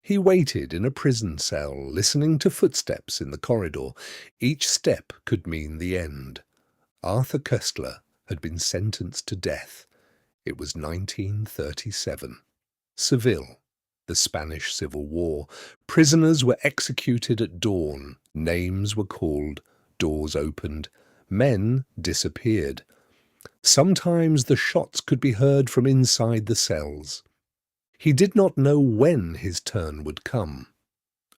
He waited in a prison cell, listening to footsteps in the corridor. Each step could mean the end. Arthur Koestler had been sentenced to death. It was 1937. Seville, the Spanish Civil War. Prisoners were executed at dawn. Names were called. Doors opened. Men disappeared. Sometimes the shots could be heard from inside the cells. He did not know when his turn would come.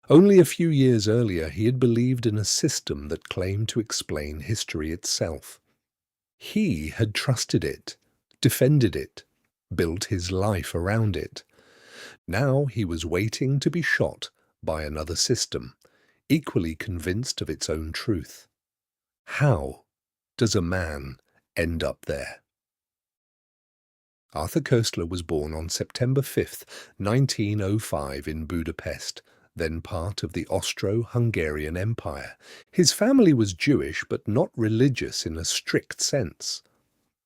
Only a few years earlier he had believed in a system that claimed to explain history itself. He had trusted it, defended it, built his life around it. Now he was waiting to be shot by another system, equally convinced of its own truth. How does a man end up there? Arthur Koestler was born on September 5, 1905 in Budapest, then part of the Austro-Hungarian Empire. His family was Jewish but not religious in a strict sense.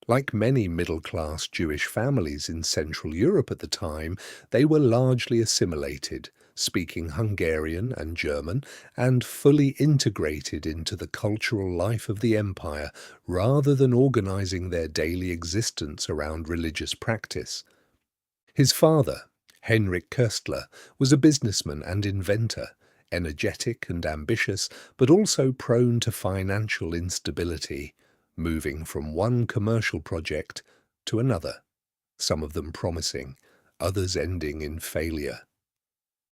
Like many middle-class Jewish families in Central Europe at the time, they were largely assimilated, speaking Hungarian and German, and fully integrated into the cultural life of the empire, rather than organizing their daily existence around religious practice. His father, Henrik Koestler, was a businessman and inventor, energetic and ambitious, but also prone to financial instability, moving from one commercial project to another, some of them promising, others ending in failure.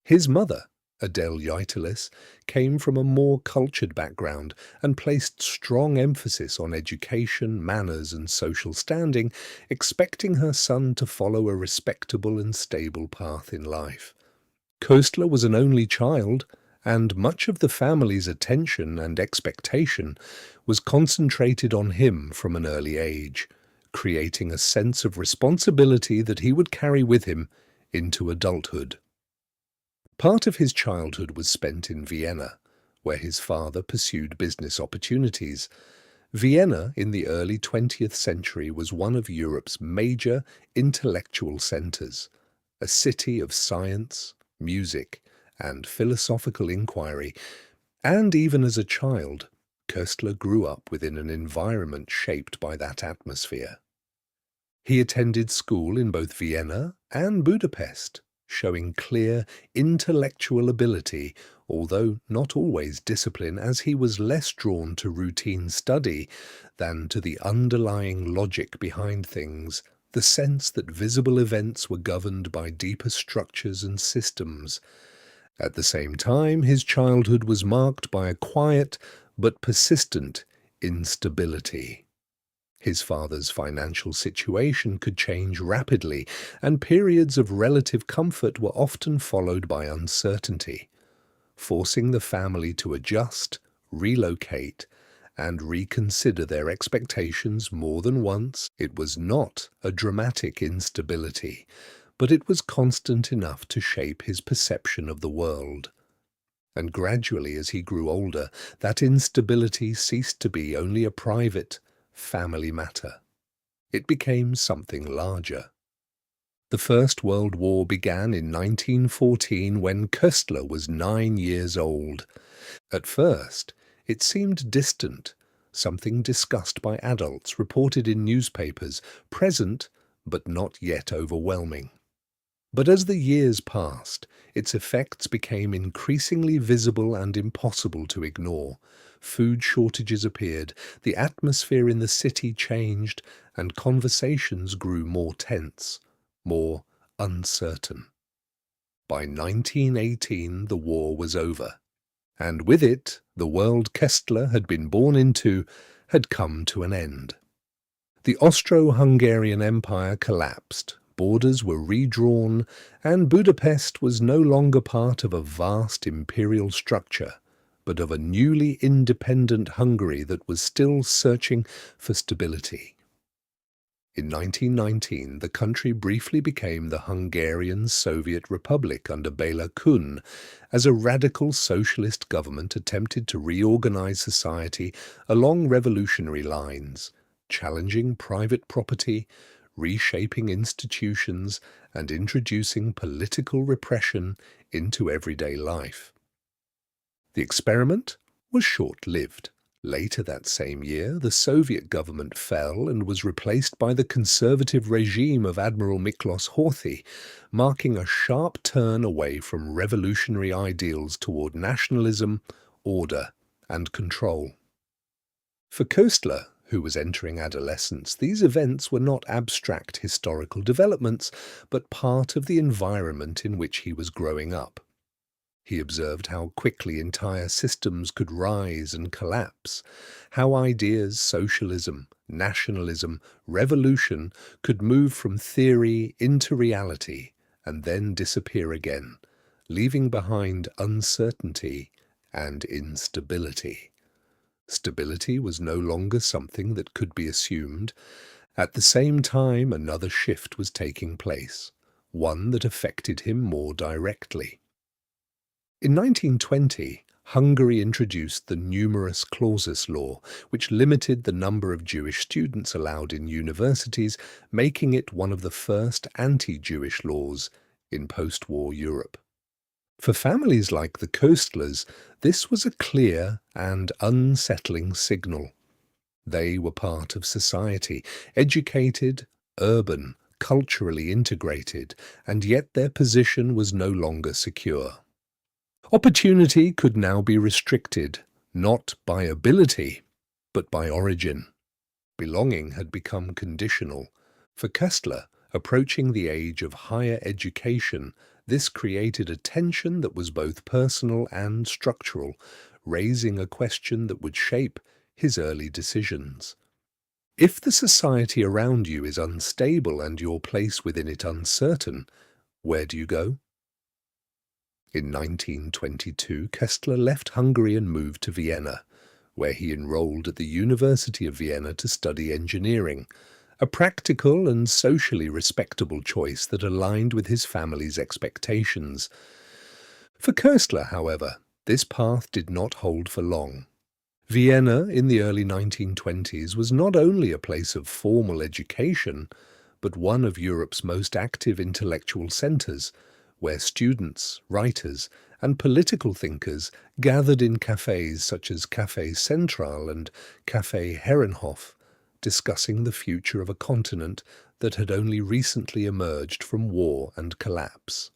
His mother, Adele Yitelis, came from a more cultured background and placed strong emphasis on education, manners and social standing, expecting her son to follow a respectable and stable path in life. Koestler was an only child, and much of the family's attention and expectation was concentrated on him from an early age, creating a sense of responsibility that he would carry with him into adulthood. Part of his childhood was spent in Vienna, where his father pursued business opportunities. Vienna in the early 20th century was one of Europe's major intellectual centers, a city of science, music, and philosophical inquiry, and even as a child, Koestler grew up within an environment shaped by that atmosphere. He attended school in both Vienna and Budapest, showing clear intellectual ability, although not always discipline, as he was less drawn to routine study than to the underlying logic behind things, the sense that visible events were governed by deeper structures and systems. At the same time, his childhood was marked by a quiet but persistent instability. His father's financial situation could change rapidly, and periods of relative comfort were often followed by uncertainty, forcing the family to adjust, relocate, and reconsider their expectations more than once. It was not a dramatic instability, but it was constant enough to shape his perception of the world. And gradually, as he grew older, that instability ceased to be only a private, family matter. It became something larger. The First World War began in 1914 when Koestler was 9 years old. At first, it seemed distant, something discussed by adults, reported in newspapers, present but not yet overwhelming. But as the years passed, its effects became increasingly visible and impossible to ignore. Food shortages appeared, the atmosphere in the city changed, and conversations grew more tense, more uncertain. By 1918, the war was over, and with it, the world Koestler had been born into had come to an end. The Austro-Hungarian Empire collapsed, borders were redrawn, and Budapest was no longer part of a vast imperial structure, but of a newly independent Hungary that was still searching for stability. In 1919, the country briefly became the Hungarian Soviet Republic under Bela Kun, as a radical socialist government attempted to reorganize society along revolutionary lines, challenging private property, reshaping institutions and introducing political repression into everyday life. The experiment was short-lived. Later that same year, the Soviet government fell and was replaced by the conservative regime of Admiral Miklos Horthy, marking a sharp turn away from revolutionary ideals toward nationalism, order, and control. For Koestler, who was entering adolescence, these events were not abstract historical developments, but part of the environment in which he was growing up. He observed how quickly entire systems could rise and collapse, how ideas, socialism, nationalism, revolution could move from theory into reality and then disappear again, leaving behind uncertainty and instability. Stability was no longer something that could be assumed. At the same time, another shift was taking place, one that affected him more directly. In 1920, Hungary introduced the numerus clausus law, which limited the number of Jewish students allowed in universities, making it one of the first anti-Jewish laws in post-war Europe. For families like the Koestlers, this was a clear and unsettling signal. They were part of society, educated, urban, culturally integrated, and yet their position was no longer secure. Opportunity could now be restricted, not by ability, but by origin. Belonging had become conditional. For Koestler, approaching the age of higher education, this created a tension that was both personal and structural, raising a question that would shape his early decisions. If the society around you is unstable and your place within it uncertain, where do you go? In 1922, Koestler left Hungary and moved to Vienna, where he enrolled at the University of Vienna to study engineering, a practical and socially respectable choice that aligned with his family's expectations. For Koestler, however, this path did not hold for long. Vienna in the early 1920s was not only a place of formal education, but one of Europe's most active intellectual centres, where students, writers, and political thinkers gathered in cafes such as Café Central and Café Herrenhof, discussing the future of a continent that had only recently emerged from war and collapse.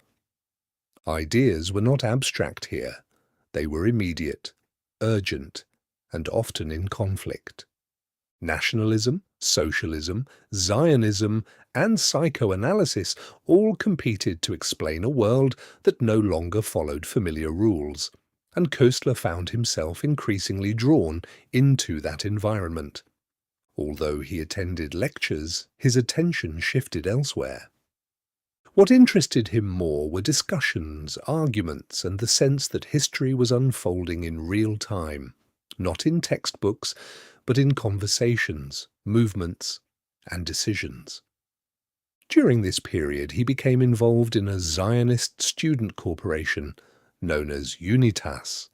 Ideas were not abstract here. They were immediate, urgent, and often in conflict. Nationalism, socialism, Zionism, and psychoanalysis all competed to explain a world that no longer followed familiar rules, and Koestler found himself increasingly drawn into that environment. Although he attended lectures, his attention shifted elsewhere. What interested him more were discussions, arguments, and the sense that history was unfolding in real time, not in textbooks, but in conversations, movements, and decisions. During this period, he became involved in a Zionist student corporation known as UNITAS.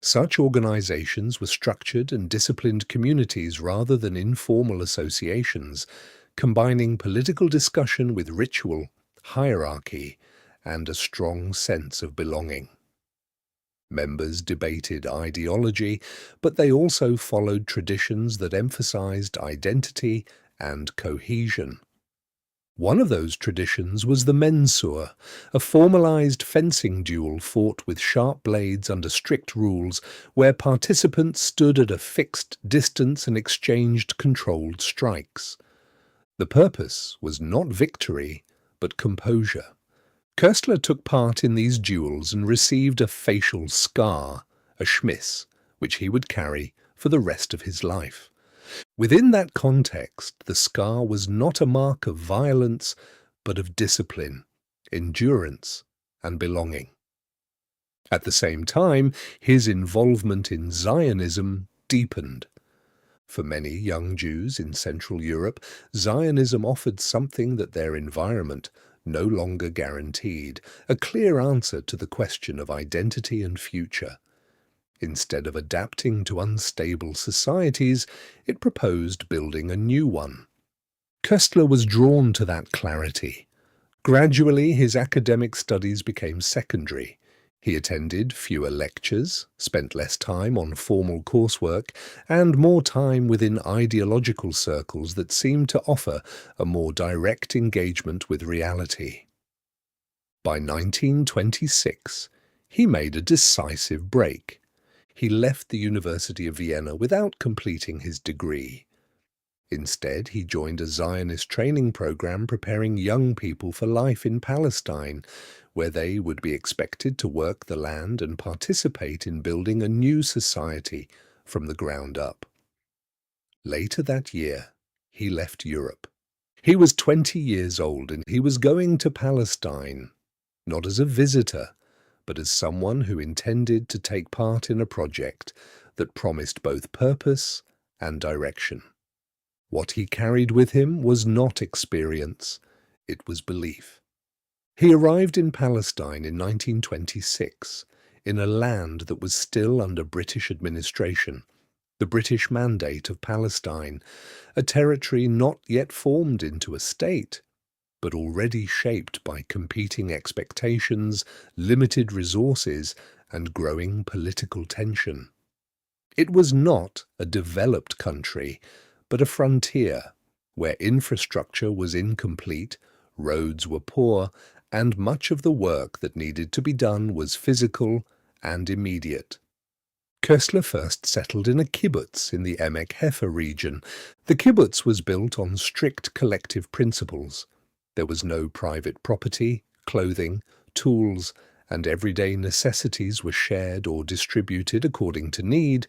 Such organizations were structured and disciplined communities rather than informal associations, combining political discussion with ritual, hierarchy, and a strong sense of belonging. Members debated ideology, but they also followed traditions that emphasized identity and cohesion. One of those traditions was the mensur, a formalized fencing duel fought with sharp blades under strict rules, where participants stood at a fixed distance and exchanged controlled strikes. The purpose was not victory, but composure. Koestler took part in these duels and received a facial scar, a schmiss, which he would carry for the rest of his life. Within that context, the scar was not a mark of violence, but of discipline, endurance, and belonging. At the same time, his involvement in Zionism deepened. For many young Jews in Central Europe, Zionism offered something that their environment no longer guaranteed, a clear answer to the question of identity and future. Instead of adapting to unstable societies, it proposed building a new one. Koestler was drawn to that clarity. Gradually, his academic studies became secondary. He attended fewer lectures, spent less time on formal coursework, and more time within ideological circles that seemed to offer a more direct engagement with reality. By 1926, he made a decisive break. He left the University of Vienna without completing his degree. Instead, he joined a Zionist training program preparing young people for life in Palestine, where they would be expected to work the land and participate in building a new society from the ground up. Later that year, he left Europe. He was 20 years old and he was going to Palestine, not as a visitor, but as someone who intended to take part in a project that promised both purpose and direction. What he carried with him was not experience, it was belief. He arrived in Palestine in 1926, in a land that was still under British administration, the British Mandate of Palestine, a territory not yet formed into a state, but already shaped by competing expectations, limited resources, and growing political tension. It was not a developed country, but a frontier, where infrastructure was incomplete, roads were poor, and much of the work that needed to be done was physical and immediate. Koestler first settled in a kibbutz in the Emek Hefer region. The kibbutz was built on strict collective principles. There was no private property, clothing, tools, and everyday necessities were shared or distributed according to need.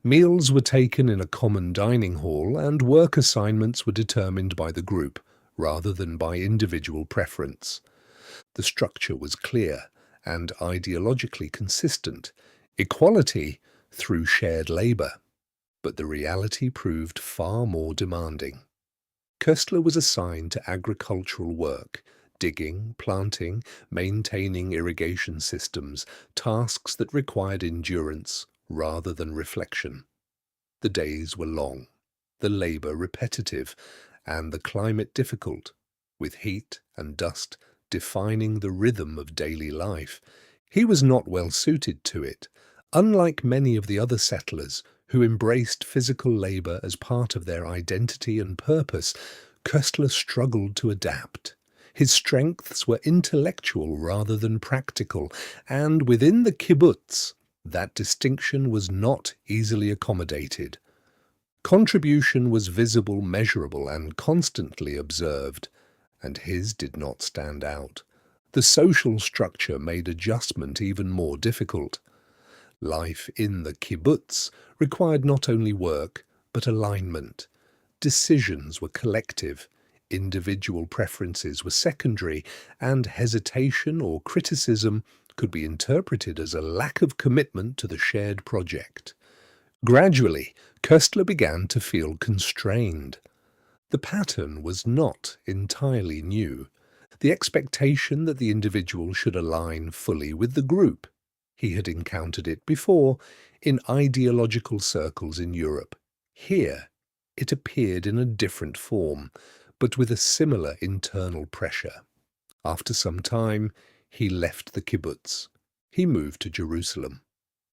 Meals were taken in a common dining hall, and work assignments were determined by the group, rather than by individual preference. The structure was clear and ideologically consistent, equality through shared labour, but the reality proved far more demanding. Koestler was assigned to agricultural work, digging, planting, maintaining irrigation systems, tasks that required endurance rather than reflection. The days were long, the labour repetitive, and the climate difficult, with heat and dust defining the rhythm of daily life. He was not well suited to it. Unlike many of the other settlers who embraced physical labour as part of their identity and purpose, Koestler struggled to adapt. His strengths were intellectual rather than practical, and within the kibbutz, that distinction was not easily accommodated. Contribution was visible, measurable, and constantly observed, and his did not stand out. The social structure made adjustment even more difficult. Life in the kibbutz required not only work, but alignment. Decisions were collective, individual preferences were secondary, and hesitation or criticism could be interpreted as a lack of commitment to the shared project. Gradually, Koestler began to feel constrained. The pattern was not entirely new. The expectation that the individual should align fully with the group. He had encountered it before in ideological circles in Europe. Here, it appeared in a different form, but with a similar internal pressure. After some time, he left the kibbutz. He moved to Jerusalem.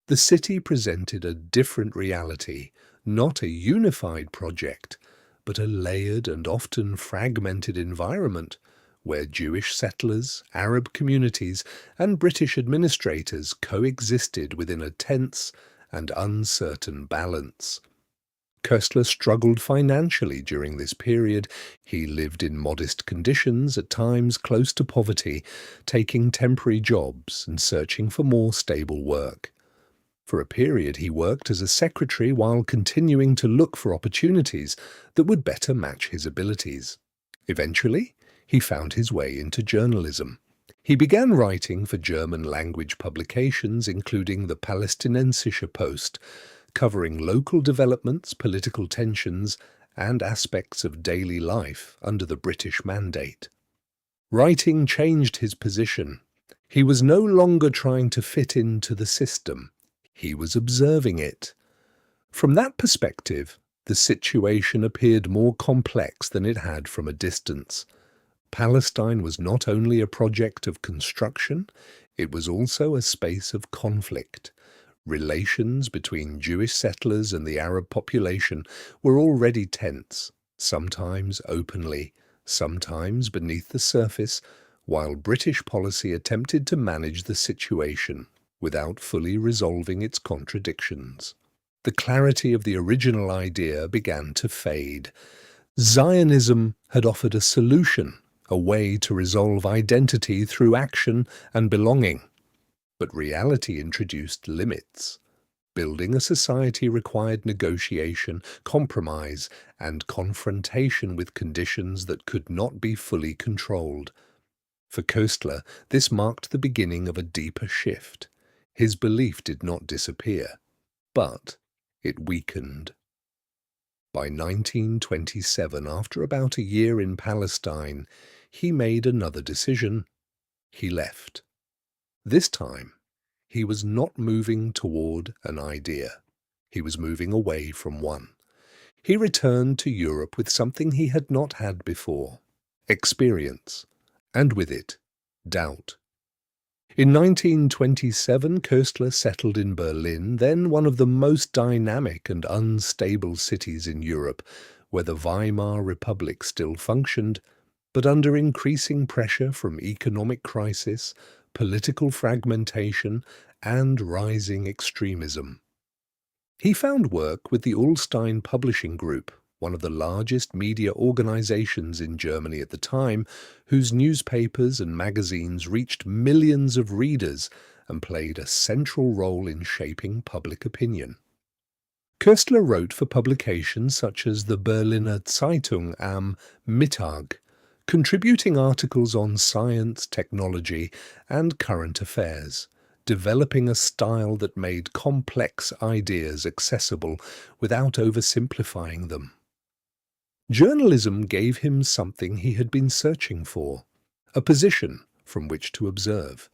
The city presented a different reality, not a unified project, but a layered and often fragmented environment where Jewish settlers, Arab communities, and British administrators coexisted within a tense and uncertain balance. Koestler struggled financially during this period. He lived in modest conditions, at times close to poverty, taking temporary jobs and searching for more stable work. For a period, he worked as a secretary while continuing to look for opportunities that would better match his abilities. Eventually, he found his way into journalism. He began writing for German-language publications, including the Palästinensische Post, covering local developments, political tensions, and aspects of daily life under the British Mandate. Writing changed his position. He was no longer trying to fit into the system. He was observing it. From that perspective, The situation appeared more complex than it had from a distance. Palestine was not only a project of construction, it was also a space of conflict. Relations between Jewish settlers and the Arab population were already tense, sometimes openly, sometimes beneath the surface, while British policy attempted to manage the situation without fully resolving its contradictions. The clarity of the original idea began to fade. Zionism had offered a solution, a way to resolve identity through action and belonging. But reality introduced limits. Building a society required negotiation, compromise, and confrontation with conditions that could not be fully controlled. For Koestler, this marked the beginning of a deeper shift. His belief did not disappear, but it weakened. By 1927, after about a year in Palestine, he made another decision. He left. This time, he was not moving toward an idea. He was moving away from one. He returned to Europe with something he had not had before: experience, and with it, doubt. In 1927, Koestler settled in Berlin, then one of the most dynamic and unstable cities in Europe, where the Weimar Republic still functioned, but under increasing pressure from economic crisis, political fragmentation, and rising extremism. He found work with the Ullstein Publishing Group, one of the largest media organizations in Germany at the time, whose newspapers and magazines reached millions of readers and played a central role in shaping public opinion. Koestler wrote for publications such as the Berliner Zeitung am Mittag, contributing articles on science, technology, and current affairs, developing a style that made complex ideas accessible without oversimplifying them. Journalism gave him something he had been searching for: a position from which to observe.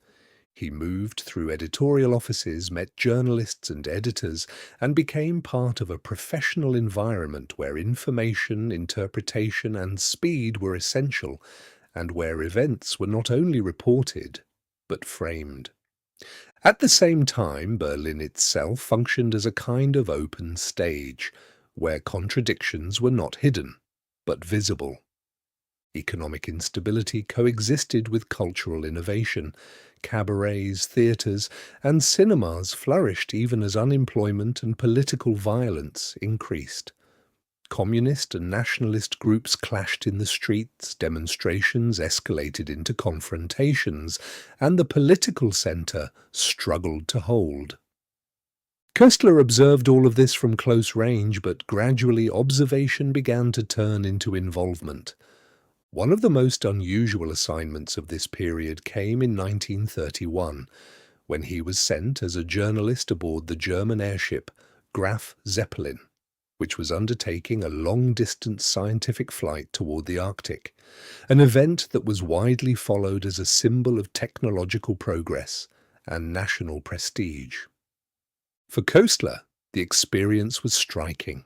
He moved through editorial offices, met journalists and editors, and became part of a professional environment where information, interpretation, and speed were essential, and where events were not only reported, but framed. At the same time, Berlin itself functioned as a kind of open stage, where contradictions were not hidden, but visible. Economic instability coexisted with cultural innovation. Cabarets, theatres, and cinemas flourished even as unemployment and political violence increased. Communist and nationalist groups clashed in the streets, demonstrations escalated into confrontations, and the political centre struggled to hold. Koestler observed all of this from close range, but gradually observation began to turn into involvement. One of the most unusual assignments of this period came in 1931, when he was sent as a journalist aboard the German airship Graf Zeppelin, which was undertaking a long-distance scientific flight toward the Arctic, an event that was widely followed as a symbol of technological progress and national prestige. For Koestler, the experience was striking.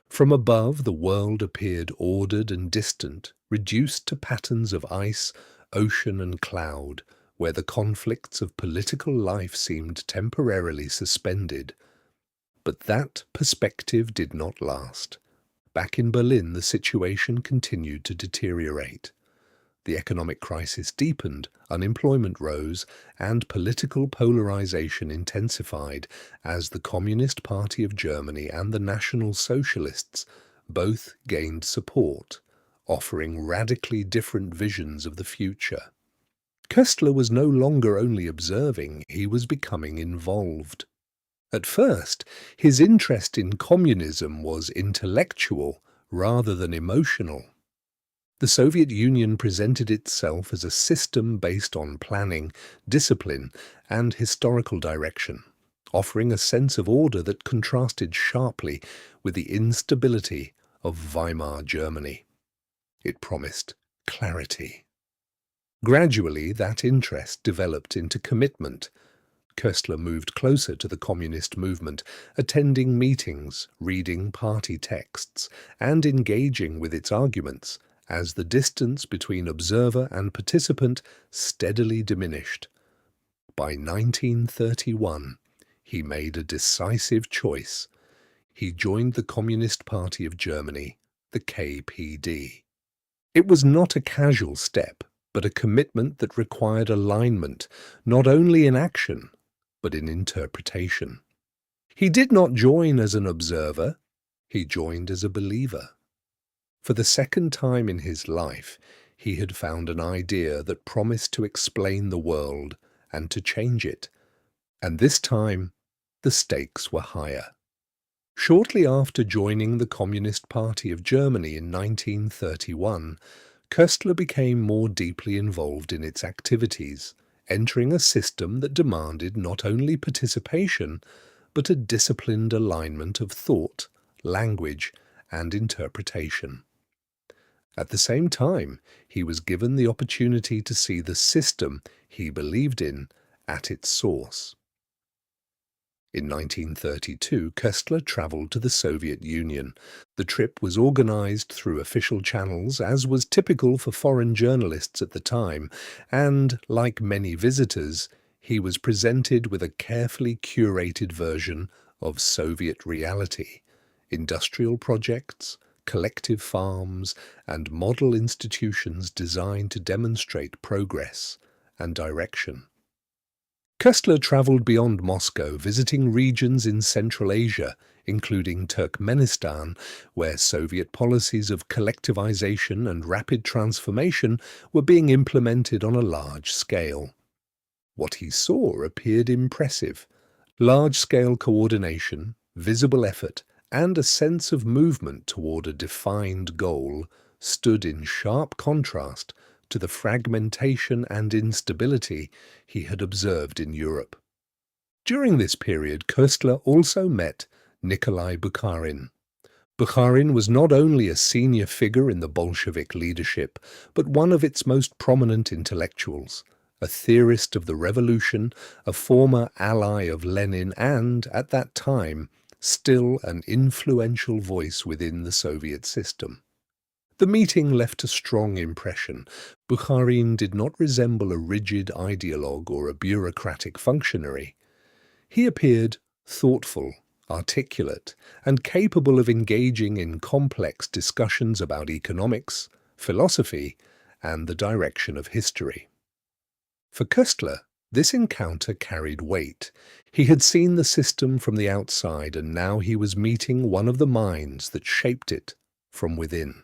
From above, the world appeared ordered and distant, reduced to patterns of ice, ocean, and cloud, where the conflicts of political life seemed temporarily suspended. But that perspective did not last. Back in Berlin, the situation continued to deteriorate. The economic crisis deepened, unemployment rose, and political polarization intensified as the Communist Party of Germany and the National Socialists both gained support, offering radically different visions of the future. Koestler was no longer only observing, he was becoming involved. At first, his interest in communism was intellectual rather than emotional. The Soviet Union presented itself as a system based on planning, discipline, and historical direction, offering a sense of order that contrasted sharply with the instability of Weimar Germany. It promised clarity. Gradually, that interest developed into commitment. Koestler moved closer to the communist movement, attending meetings, reading party texts, and engaging with its arguments, as the distance between observer and participant steadily diminished. By 1931, he made a decisive choice. He joined the Communist Party of Germany, the KPD. It was not a casual step, but a commitment that required alignment, not only in action, but in interpretation. He did not join as an observer, he joined as a believer. For the second time in his life, he had found an idea that promised to explain the world and to change it. And this time, the stakes were higher. Shortly after joining the Communist Party of Germany in 1931, Koestler became more deeply involved in its activities, entering a system that demanded not only participation, but a disciplined alignment of thought, language, and interpretation. At the same time, he was given the opportunity to see the system he believed in at its source. In 1932, Koestler travelled to the Soviet Union. The trip was organised through official channels, as was typical for foreign journalists at the time, and, like many visitors, he was presented with a carefully curated version of Soviet reality: industrial projects, collective farms, and model institutions designed to demonstrate progress and direction. Koestler travelled beyond Moscow, visiting regions in Central Asia, including Turkmenistan, where Soviet policies of collectivization and rapid transformation were being implemented on a large scale. What he saw appeared impressive: large-scale coordination, visible effort, and a sense of movement toward a defined goal stood in sharp contrast to the fragmentation and instability he had observed in Europe. During this period, Koestler also met Nikolai Bukharin. Bukharin was not only a senior figure in the Bolshevik leadership, but one of its most prominent intellectuals, a theorist of the revolution, a former ally of Lenin, and, at that time, still an influential voice within the Soviet system. The meeting left a strong impression. Bukharin did not resemble a rigid ideologue or a bureaucratic functionary. He appeared thoughtful, articulate, and capable of engaging in complex discussions about economics, philosophy, and the direction of history. For Koestler, this encounter carried weight. He had seen the system from the outside, and now he was meeting one of the minds that shaped it from within.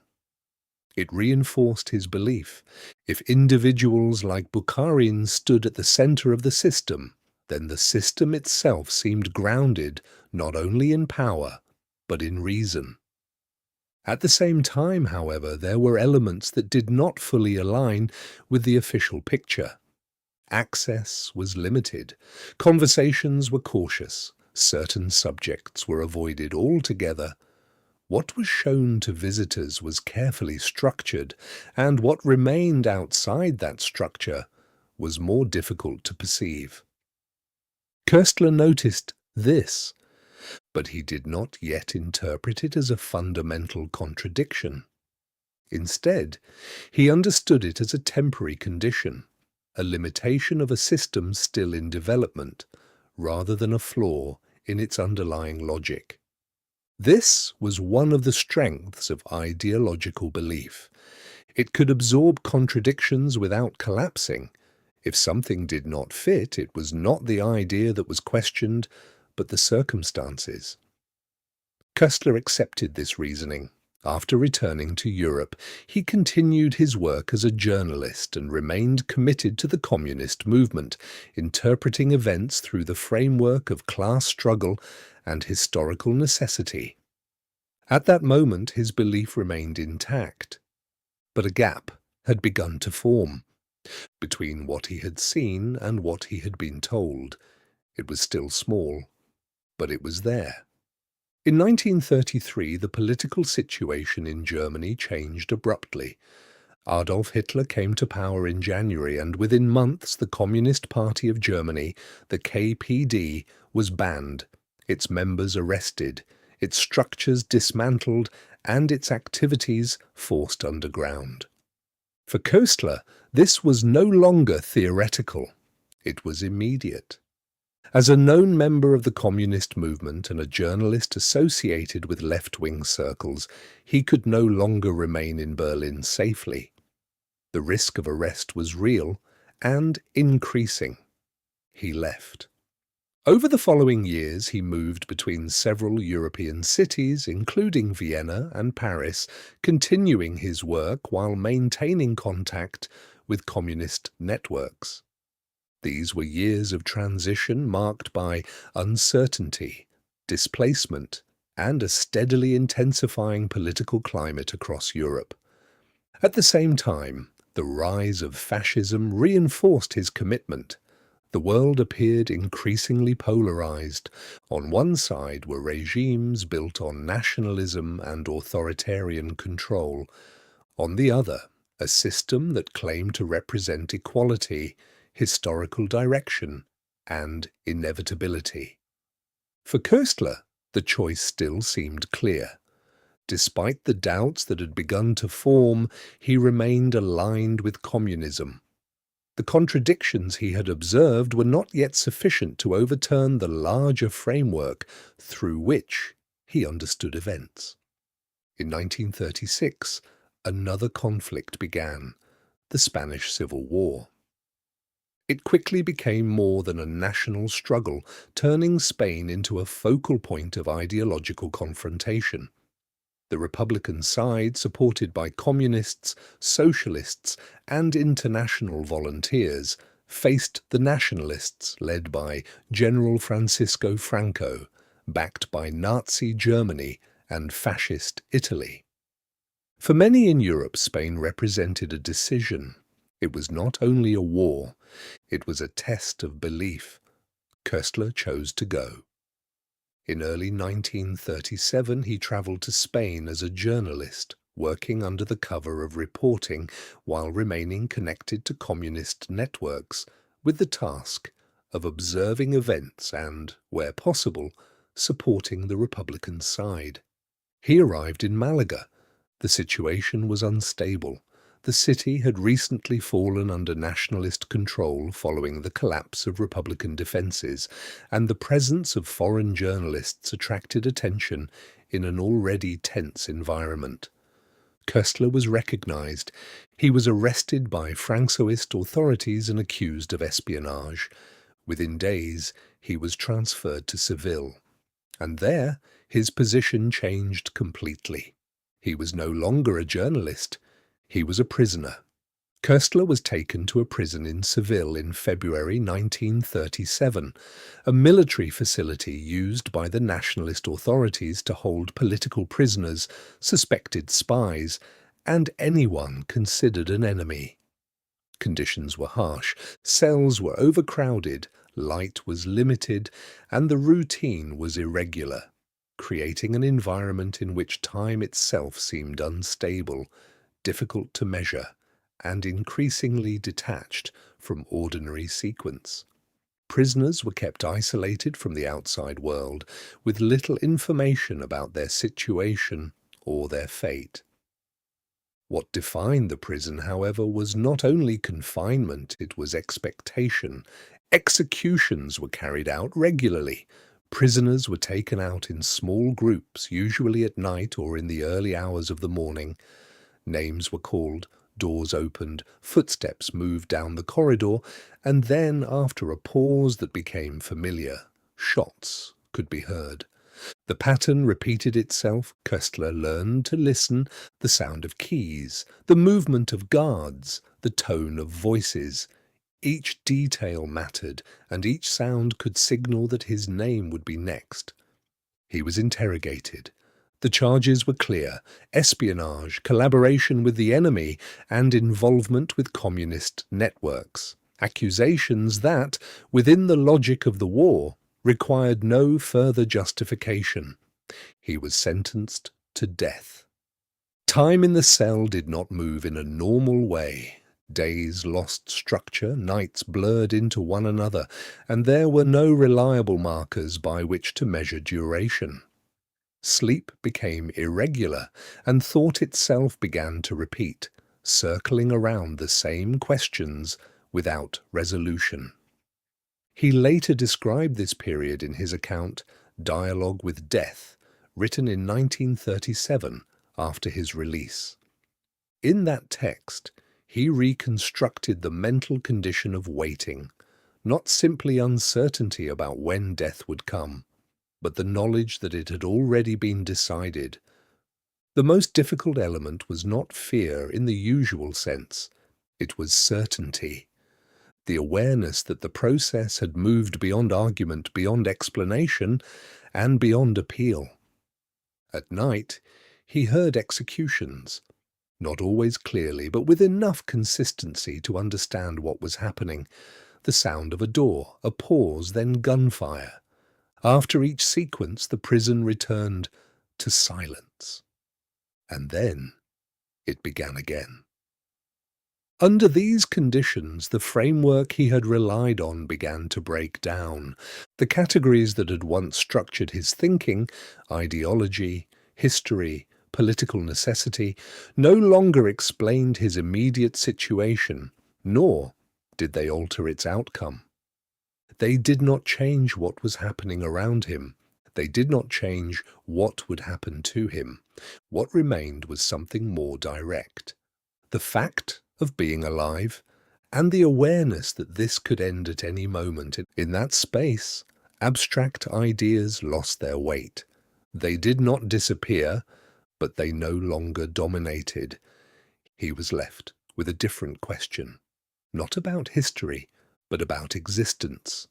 It reinforced his belief: if individuals like Bukharin stood at the center of the system, then the system itself seemed grounded not only in power, but in reason. At the same time, however, there were elements that did not fully align with the official picture. Access was limited, conversations were cautious, certain subjects were avoided altogether. What was shown to visitors was carefully structured, and what remained outside that structure was more difficult to perceive. Koestler noticed this, but he did not yet interpret it as a fundamental contradiction. Instead, he understood it as a temporary condition, a limitation of a system still in development, rather than a flaw in its underlying logic. This was one of the strengths of ideological belief. It could absorb contradictions without collapsing. If something did not fit, it was not the idea that was questioned, but the circumstances. Koestler accepted this reasoning. After returning to Europe, he continued his work as a journalist and remained committed to the communist movement, interpreting events through the framework of class struggle and historical necessity. At that moment, his belief remained intact, but a gap had begun to form between what he had seen and what he had been told. It was still small, but it was there. In 1933, the political situation in Germany changed abruptly. Adolf Hitler came to power in January, and within months the Communist Party of Germany, the KPD, was banned, its members arrested, its structures dismantled, and its activities forced underground. For Koestler, this was no longer theoretical. It was immediate. As a known member of the communist movement and a journalist associated with left-wing circles, he could no longer remain in Berlin safely. The risk of arrest was real and increasing. He left. Over the following years, he moved between several European cities, including Vienna and Paris, continuing his work while maintaining contact with communist networks. These were years of transition marked by uncertainty, displacement, and a steadily intensifying political climate across Europe. At the same time, the rise of fascism reinforced his commitment. The world appeared increasingly polarized. On one side were regimes built on nationalism and authoritarian control. On the other, a system that claimed to represent equality, historical direction, and inevitability. For Koestler, the choice still seemed clear. Despite the doubts that had begun to form, he remained aligned with communism. The contradictions he had observed were not yet sufficient to overturn the larger framework through which he understood events. In 1936, another conflict began, the Spanish Civil War. It quickly became more than a national struggle, turning Spain into a focal point of ideological confrontation. The Republican side, supported by communists, socialists, and international volunteers, faced the nationalists led by General Francisco Franco, backed by Nazi Germany and fascist Italy. For many in Europe, Spain represented a decision. It was not only a war, it was a test of belief. Koestler chose to go. In early 1937, he traveled to Spain as a journalist, working under the cover of reporting while remaining connected to communist networks, with the task of observing events and, where possible, supporting the Republican side. He arrived in Malaga. The situation was unstable. The city had recently fallen under nationalist control following the collapse of Republican defenses, and the presence of foreign journalists attracted attention in an already tense environment. Koestler was recognized. He was arrested by Francoist authorities and accused of espionage. Within days, he was transferred to Seville, and there his position changed completely. He was no longer a journalist. He was a prisoner. Koestler was taken to a prison in Seville in February 1937, a military facility used by the nationalist authorities to hold political prisoners, suspected spies, and anyone considered an enemy. Conditions were harsh, cells were overcrowded, light was limited, and the routine was irregular, creating an environment in which time itself seemed unstable, difficult to measure, and increasingly detached from ordinary sequence. Prisoners were kept isolated from the outside world, with little information about their situation or their fate. What defined the prison, however, was not only confinement, it was expectation. Executions were carried out regularly. Prisoners were taken out in small groups, usually at night or in the early hours of the morning. Names were called, doors opened, footsteps moved down the corridor, and then, after a pause that became familiar, shots could be heard. The pattern repeated itself. Koestler learned to listen, the sound of keys, the movement of guards, the tone of voices. Each detail mattered, and each sound could signal that his name would be next. He was interrogated. The charges were clear: espionage, collaboration with the enemy, and involvement with communist networks. Accusations that, within the logic of the war, required no further justification. He was sentenced to death. Time in the cell did not move in a normal way. Days lost structure, nights blurred into one another, and there were no reliable markers by which to measure duration. Sleep became irregular, and thought itself began to repeat, circling around the same questions without resolution. He later described this period in his account, Dialogue with Death, written in 1937 after his release. In that text, he reconstructed the mental condition of waiting, not simply uncertainty about when death would come, but the knowledge that it had already been decided. The most difficult element was not fear in the usual sense. It was certainty. The awareness that the process had moved beyond argument, beyond explanation, and beyond appeal. At night, he heard executions, not always clearly, but with enough consistency to understand what was happening. The sound of a door, a pause, then gunfire. After each sequence, the prison returned to silence. And then it began again. Under these conditions, the framework he had relied on began to break down. The categories that had once structured his thinking, ideology, history, political necessity, no longer explained his immediate situation, nor did they alter its outcome. They did not change what was happening around him. They did not change what would happen to him. What remained was something more direct. The fact of being alive, and the awareness that this could end at any moment. In that space, abstract ideas lost their weight. They did not disappear, but they no longer dominated. He was left with a different question, not about history, but about existence.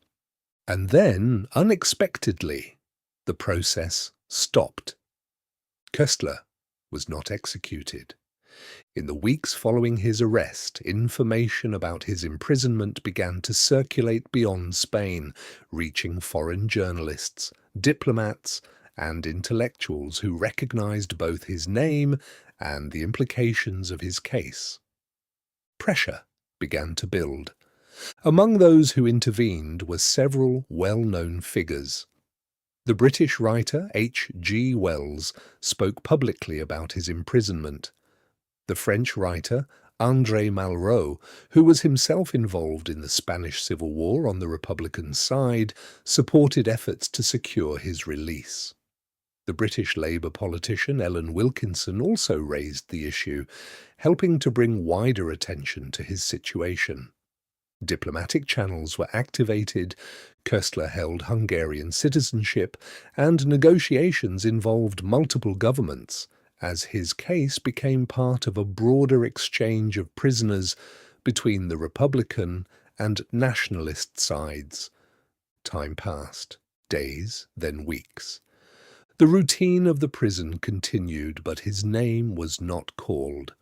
And then, unexpectedly, the process stopped. Koestler was not executed. In the weeks following his arrest, information about his imprisonment began to circulate beyond Spain, reaching foreign journalists, diplomats, and intellectuals who recognized both his name and the implications of his case. Pressure began to build. Among those who intervened were several well-known figures. The British writer H.G. Wells spoke publicly about his imprisonment. The French writer André Malraux, who was himself involved in the Spanish Civil War on the Republican side, supported efforts to secure his release. The British Labour politician Ellen Wilkinson also raised the issue, helping to bring wider attention to his situation. Diplomatic channels were activated, Koestler held Hungarian citizenship, and negotiations involved multiple governments, as his case became part of a broader exchange of prisoners between the Republican and nationalist sides. Time passed, days, then weeks. The routine of the prison continued, but his name was not called.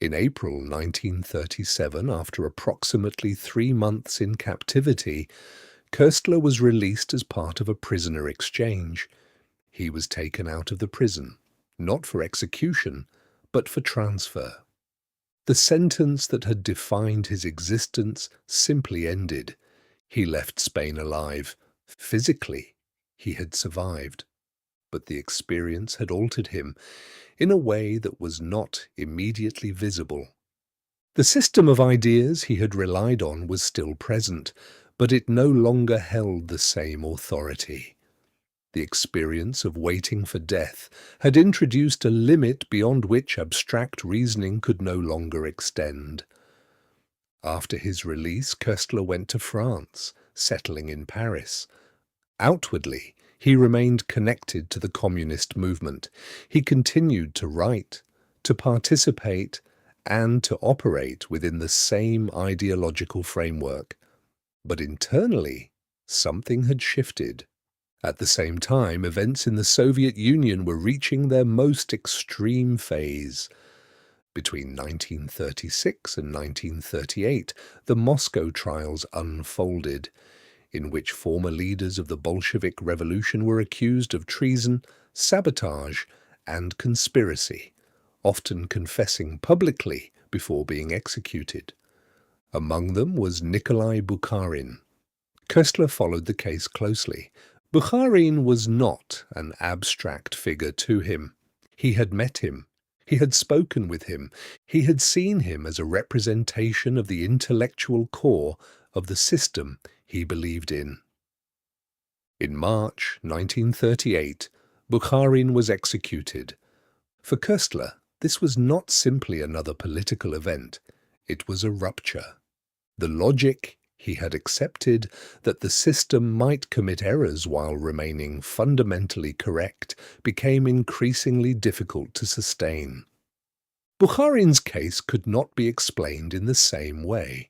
In April 1937, after approximately 3 months in captivity, Koestler was released as part of a prisoner exchange. He was taken out of the prison, not for execution, but for transfer. The sentence that had defined his existence simply ended. He left Spain alive. Physically, he had survived, but the experience had altered him in a way that was not immediately visible. The system of ideas he had relied on was still present, but it no longer held the same authority. The experience of waiting for death had introduced a limit beyond which abstract reasoning could no longer extend. After his release, Koestler went to France, settling in Paris. Outwardly, he remained connected to the communist movement. He continued to write, to participate, and to operate within the same ideological framework. But internally, something had shifted. At the same time, events in the Soviet Union were reaching their most extreme phase. Between 1936 and 1938, the Moscow trials unfolded, in which former leaders of the Bolshevik Revolution were accused of treason, sabotage, and conspiracy, often confessing publicly before being executed. Among them was Nikolai Bukharin. Koestler followed the case closely. Bukharin was not an abstract figure to him. He had met him. He had spoken with him. He had seen him as a representation of the intellectual core of the system he believed in. In March 1938, Bukharin was executed. For Koestler, this was not simply another political event. It was a rupture. The logic he had accepted that the system might commit errors while remaining fundamentally correct became increasingly difficult to sustain. Bukharin's case could not be explained in the same way.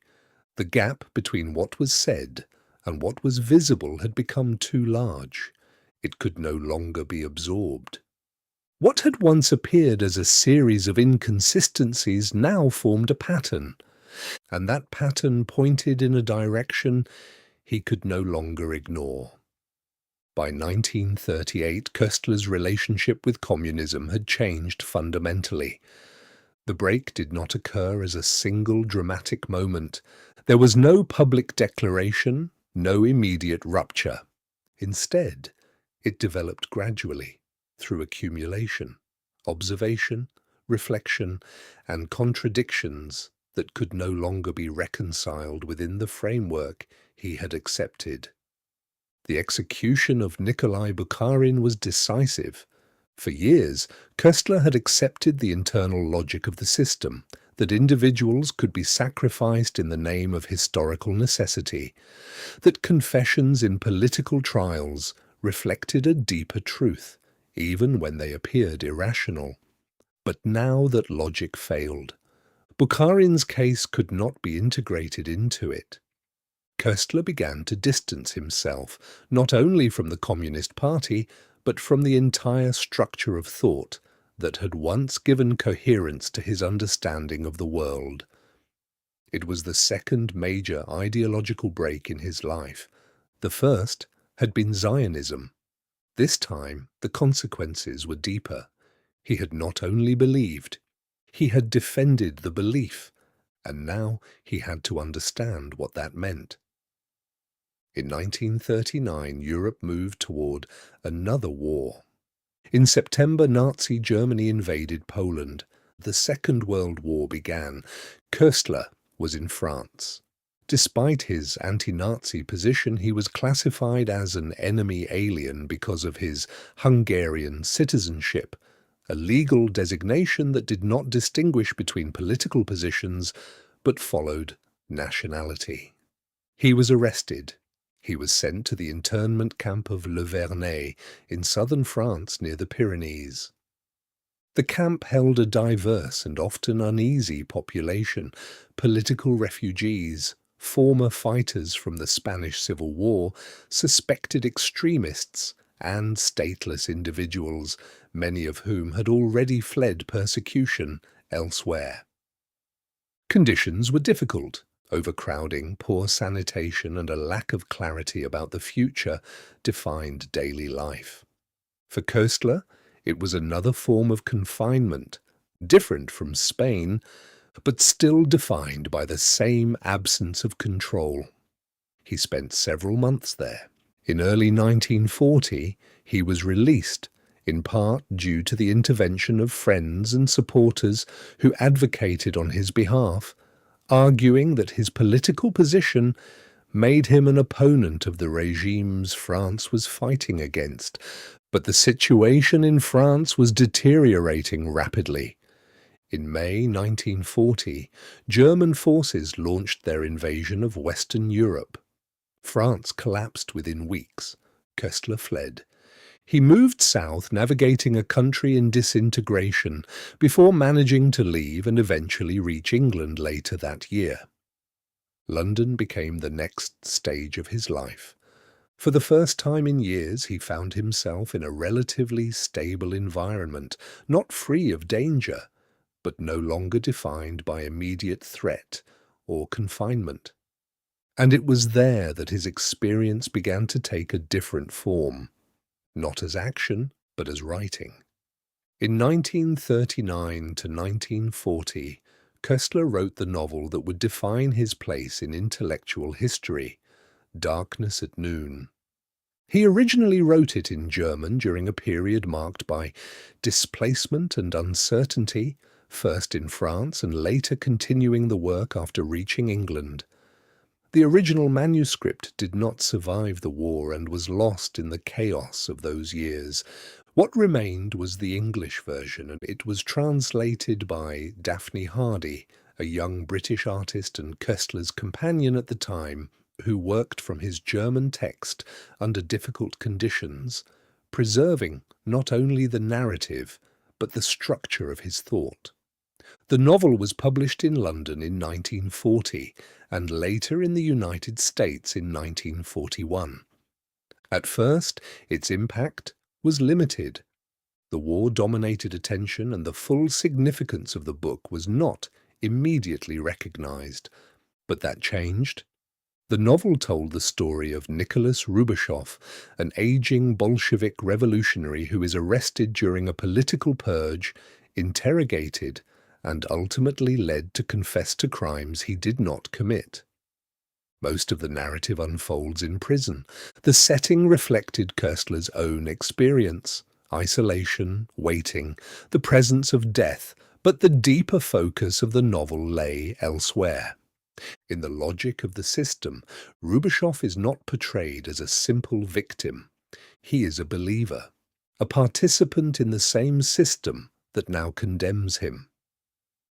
The gap between what was said and what was visible had become too large. It could no longer be absorbed. What had once appeared as a series of inconsistencies now formed a pattern, and that pattern pointed in a direction he could no longer ignore. By 1938, Koestler's relationship with communism had changed fundamentally. The break did not occur as a single dramatic moment. There was no public declaration, no immediate rupture. Instead, it developed gradually, through accumulation, observation, reflection, and contradictions that could no longer be reconciled within the framework he had accepted. The execution of Nikolai Bukharin was decisive. For years, Koestler had accepted the internal logic of the system, that individuals could be sacrificed in the name of historical necessity, that confessions in political trials reflected a deeper truth, even when they appeared irrational. But now that logic failed, Bukharin's case could not be integrated into it. Koestler began to distance himself, not only from the Communist Party, but from the entire structure of thought that had once given coherence to his understanding of the world. It was the second major ideological break in his life. The first had been Zionism. This time, the consequences were deeper. He had not only believed, he had defended the belief, and now he had to understand what that meant. In 1939, Europe moved toward another war. In September, Nazi Germany invaded Poland. The Second World War began. Koestler was in France. Despite his anti-Nazi position, he was classified as an enemy alien because of his Hungarian citizenship, a legal designation that did not distinguish between political positions but followed nationality. He was arrested. He was sent to the internment camp of Le Vernet in southern France near the Pyrenees. The camp held a diverse and often uneasy population, political refugees, former fighters from the Spanish Civil War, suspected extremists, and stateless individuals, many of whom had already fled persecution elsewhere. Conditions were difficult. Overcrowding, poor sanitation, and a lack of clarity about the future defined daily life. For Koestler, it was another form of confinement, different from Spain, but still defined by the same absence of control. He spent several months there. In early 1940, he was released, in part due to the intervention of friends and supporters who advocated on his behalf, arguing that his political position made him an opponent of the regimes France was fighting against. But the situation in France was deteriorating rapidly. In May 1940, German forces launched their invasion of Western Europe. France collapsed within weeks. Koestler fled. He moved south, navigating a country in disintegration, before managing to leave and eventually reach England later that year. London became the next stage of his life. For the first time in years, he found himself in a relatively stable environment, not free of danger, but no longer defined by immediate threat or confinement. And it was there that his experience began to take a different form, not as action, but as writing. In 1939 to 1940, Koestler wrote the novel that would define his place in intellectual history, Darkness at Noon. He originally wrote it in German during a period marked by displacement and uncertainty, first in France and later continuing the work after reaching England. The original manuscript did not survive the war and was lost in the chaos of those years. What remained was the English version, and it was translated by Daphne Hardy, a young British artist and Koestler's companion at the time, who worked from his German text under difficult conditions, preserving not only the narrative, but the structure of his thought. The novel was published in London in 1940 and later in the United States in 1941. At first, its impact was limited. The war dominated attention and the full significance of the book was not immediately recognized. But that changed. The novel told the story of Nicholas Rubashov, an aging Bolshevik revolutionary who is arrested during a political purge, interrogated, and ultimately led to confess to crimes he did not commit. Most of the narrative unfolds in prison. The setting reflected Koestler's own experience, isolation, waiting, the presence of death, but the deeper focus of the novel lay elsewhere. In the logic of the system, Rubashov is not portrayed as a simple victim. He is a believer, a participant in the same system that now condemns him.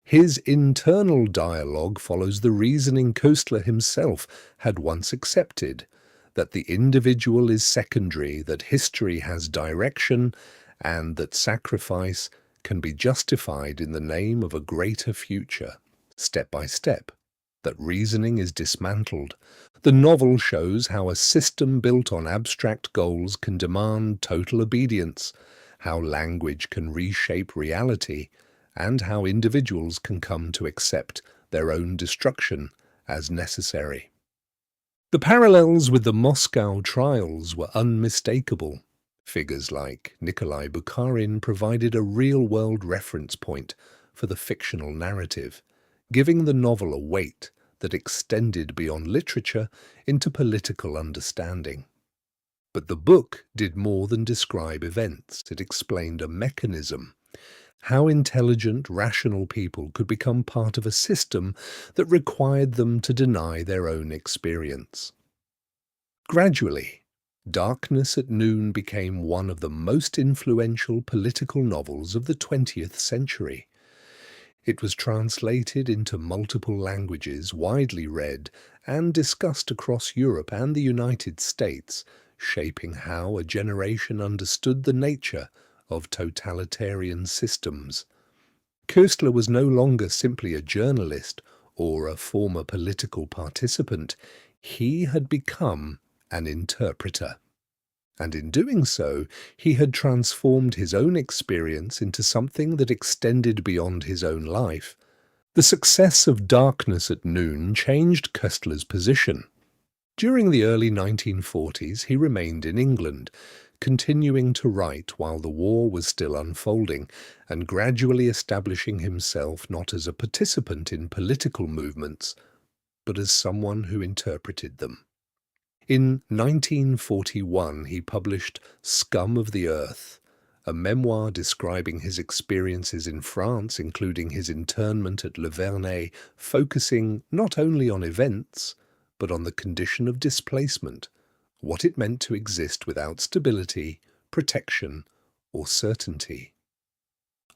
His internal dialogue follows the reasoning Koestler himself had once accepted, that the individual is secondary, that history has direction, and that sacrifice can be justified in the name of a greater future. Step by step, that reasoning is dismantled. The novel shows how a system built on abstract goals can demand total obedience, how language can reshape reality, and how individuals can come to accept their own destruction as necessary. The parallels with the Moscow trials were unmistakable. Figures like Nikolai Bukharin provided a real-world reference point for the fictional narrative, giving the novel a weight that extended beyond literature into political understanding. But the book did more than describe events. It explained a mechanism, how intelligent, rational people could become part of a system that required them to deny their own experience. Gradually, Darkness at Noon became one of the most influential political novels of the 20th century. It was translated into multiple languages, widely read, and discussed across Europe and the United States, shaping how a generation understood the nature of totalitarian systems. Koestler was no longer simply a journalist or a former political participant. He had become an interpreter. And in doing so, he had transformed his own experience into something that extended beyond his own life. The success of Darkness at Noon changed Koestler's position. During the early 1940s, he remained in England, continuing to write while the war was still unfolding, and gradually establishing himself not as a participant in political movements, but as someone who interpreted them. In 1941, he published Scum of the Earth, a memoir describing his experiences in France, including his internment at Le Vernet, focusing not only on events, but on the condition of displacement, what it meant to exist without stability, protection, or certainty.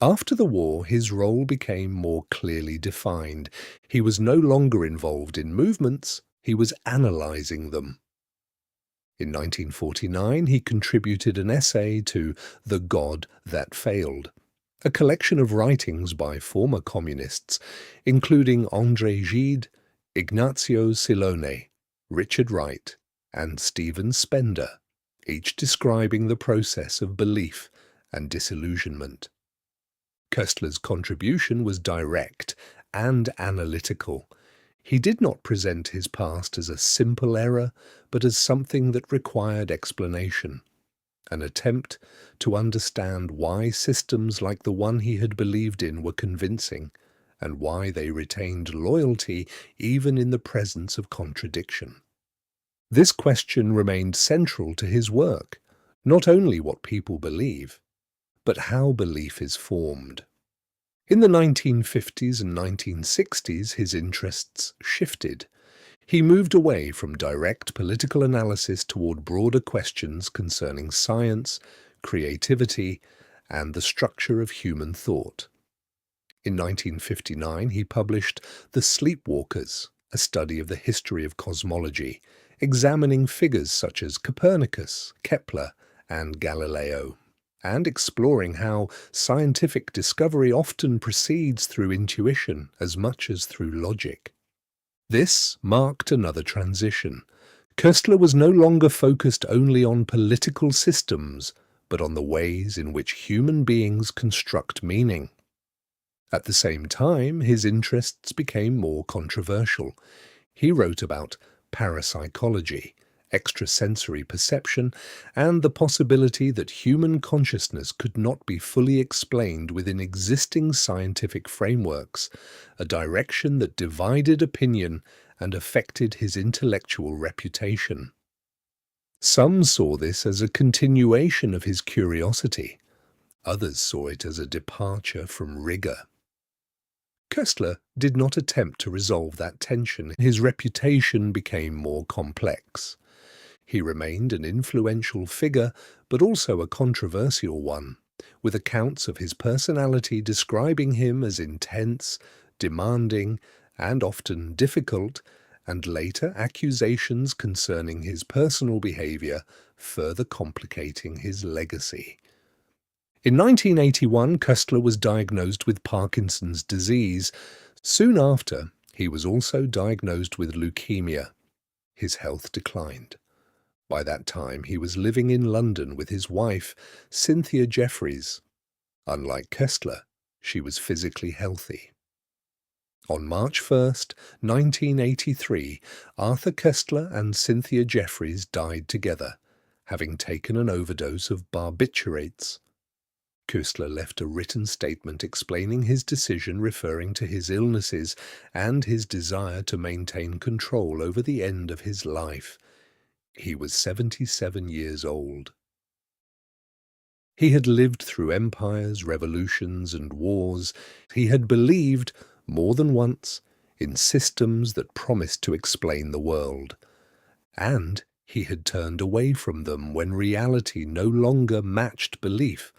After the war, his role became more clearly defined. He was no longer involved in movements, he was analyzing them. In 1949, he contributed an essay to The God That Failed, a collection of writings by former communists, including André Gide, Ignazio Silone, Richard Wright, and Stephen Spender, each describing the process of belief and disillusionment. Koestler's contribution was direct and analytical. He did not present his past as a simple error, but as something that required explanation. an attempt to understand why systems like the one he had believed in were convincing, and why they retained loyalty even in the presence of contradiction. This question remained central to his work, not only what people believe, but how belief is formed. In the 1950s and 1960s, his interests shifted. He moved away from direct political analysis toward broader questions concerning science, creativity, and the structure of human thought. In 1959, he published The Sleepwalkers, a study of the history of cosmology, examining figures such as Copernicus, Kepler, and Galileo, and exploring how scientific discovery often proceeds through intuition as much as through logic. This marked another transition. Koestler was no longer focused only on political systems, but on the ways in which human beings construct meaning. At the same time, his interests became more controversial. He wrote about parapsychology, extrasensory perception, and the possibility that human consciousness could not be fully explained within existing scientific frameworks, a direction that divided opinion and affected his intellectual reputation. Some saw this as a continuation of his curiosity. Others saw it as a departure from rigor. Koestler did not attempt to resolve that tension. His reputation became more complex. He remained an influential figure, but also a controversial one, with accounts of his personality describing him as intense, demanding, and often difficult, and later accusations concerning his personal behavior further complicating his legacy. In 1981, Koestler was diagnosed with Parkinson's disease. Soon after, he was also diagnosed with leukemia. His health declined. By that time, he was living in London with his wife, Cynthia Jeffries. Unlike Koestler, she was physically healthy. On March 1st, 1983, Arthur Koestler and Cynthia Jeffries died together, having taken an overdose of barbiturates. Koestler left a written statement explaining his decision, referring to his illnesses and his desire to maintain control over the end of his life. He was 77 years old. He had lived through empires, revolutions, and wars. He had believed, more than once, in systems that promised to explain the world. And he had turned away from them when reality no longer matched belief.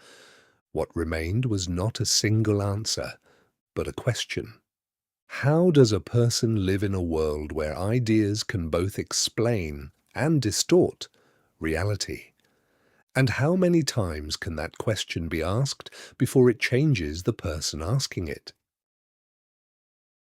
What remained was not a single answer, but a question. How does a person live in a world where ideas can both explain and distort reality? And how many times can that question be asked before it changes the person asking it?